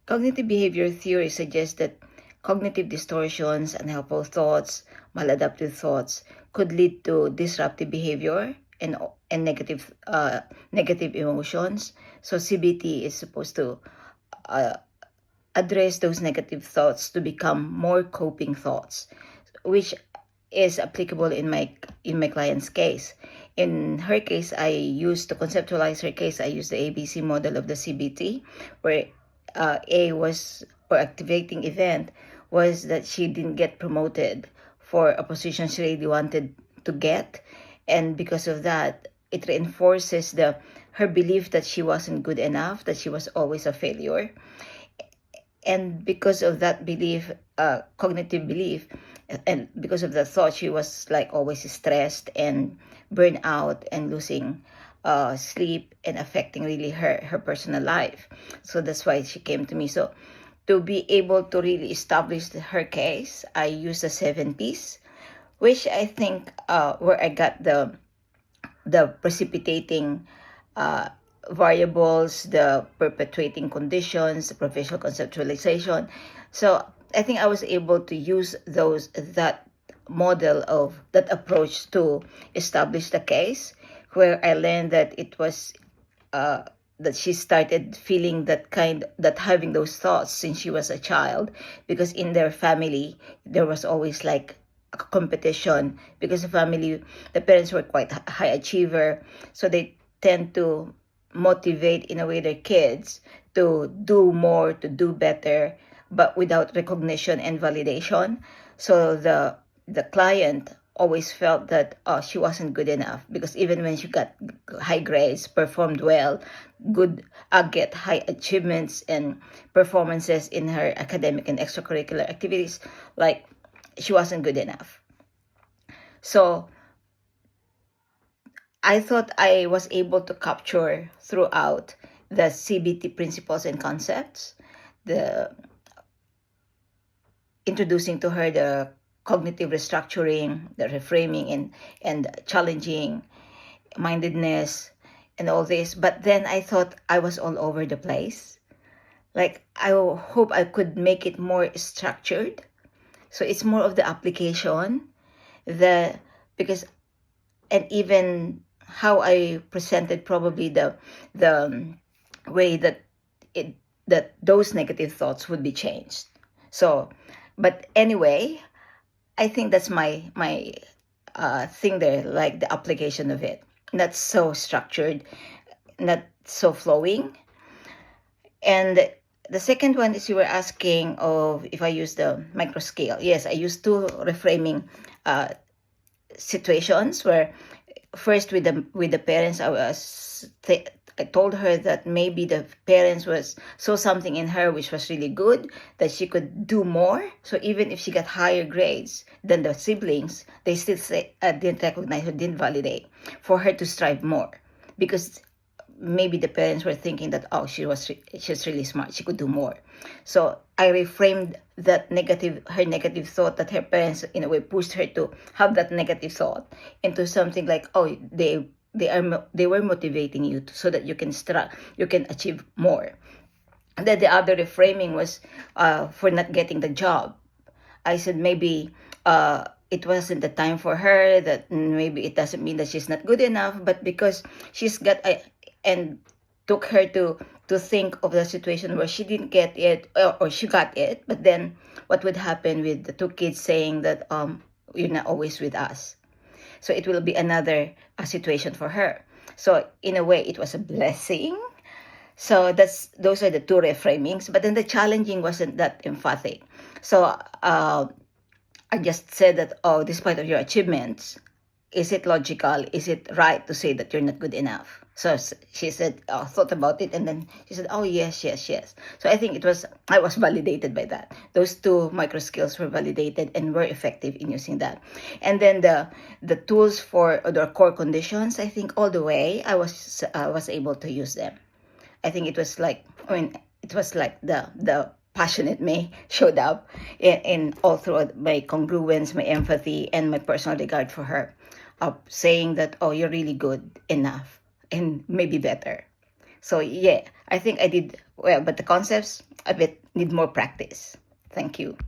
Cognitive behavior theory suggests that cognitive distortions, unhelpful thoughts, maladaptive thoughts could lead to disruptive behavior and negative emotions. So CBT is supposed to uh, address those negative thoughts to become more coping thoughts, which is applicable in my client's case. In her case, I used to conceptualize her case. I used the ABC model of the CBT, where A was, or activating event was, that she didn't get promoted for a position she really wanted to get, and because of that, it reinforces her belief that she wasn't good enough, that she was always a failure. And because of that belief, cognitive belief, and because of the thought, she was like always stressed and burned out and losing sleep and affecting really her personal life. So that's why she came to me. So to be able to really establish her case, I used the 7 Ps, which I think where I got the precipitating variables, the perpetuating conditions, the provisional conceptualization. So I think I was able to use that model of that approach to establish the case, where I learned that it was that she started feeling that having those thoughts since she was a child, because in their family there was always like a competition, because the parents were quite high achiever, so they tend to motivate in a way their kids to do more, to do better, but without recognition and validation. So the client always felt that she wasn't good enough, because even when she got high grades, performed well, get high achievements and performances in her academic and extracurricular activities, like she wasn't good enough. So I thought I was able to capture throughout the CBT principles and concepts, the introducing to her the cognitive restructuring, the reframing, and challenging mindedness and all this. But then I thought I was all over the place. Like, I hope I could make it more structured. So it's more of the application, because, and even how I presented, probably the way that those negative thoughts would be changed. So, but anyway, I think that's my thing there, like the application of it, not so structured, not so flowing. And the second one is, you were asking of if I use the micro scale. Yes, I used two reframing situations, where first with the parents, I told her that maybe the parents saw something in her which was really good, that she could do more. So even if she got higher grades than the siblings, they still didn't recognize or didn't validate for her to strive more, because maybe the parents were thinking that, oh, she's really smart, she could do more. So I reframed her negative thought, that her parents in a way pushed her to have that negative thought, into something like, oh, they were motivating you so that you can achieve more. And then the other reframing was for not getting the job. I said maybe it wasn't the time for her, that maybe it doesn't mean that she's not good enough, but because she's got and took her to think of the situation where she didn't get it, or she got it, but then what would happen with the two kids saying that you're not always with us. So it will be another situation for her. So in a way, it was a blessing. So those are the two reframings. But then the challenging wasn't that emphatic. So I just said that, oh, despite of your achievements, is it logical? Is it right to say that you're not good enough? So she said, thought about it, and then she said, oh, yes. So I think I was validated by that. Those two micro skills were validated and were effective in using that. And then the tools for the core conditions, I think all the way I was able to use them. I think it was like, the passionate me showed up in all through my congruence, my empathy, and my personal regard for her, saying that, oh, you're really good enough and maybe better. So yeah, I think I did well, but the concepts a bit need more practice. Thank you.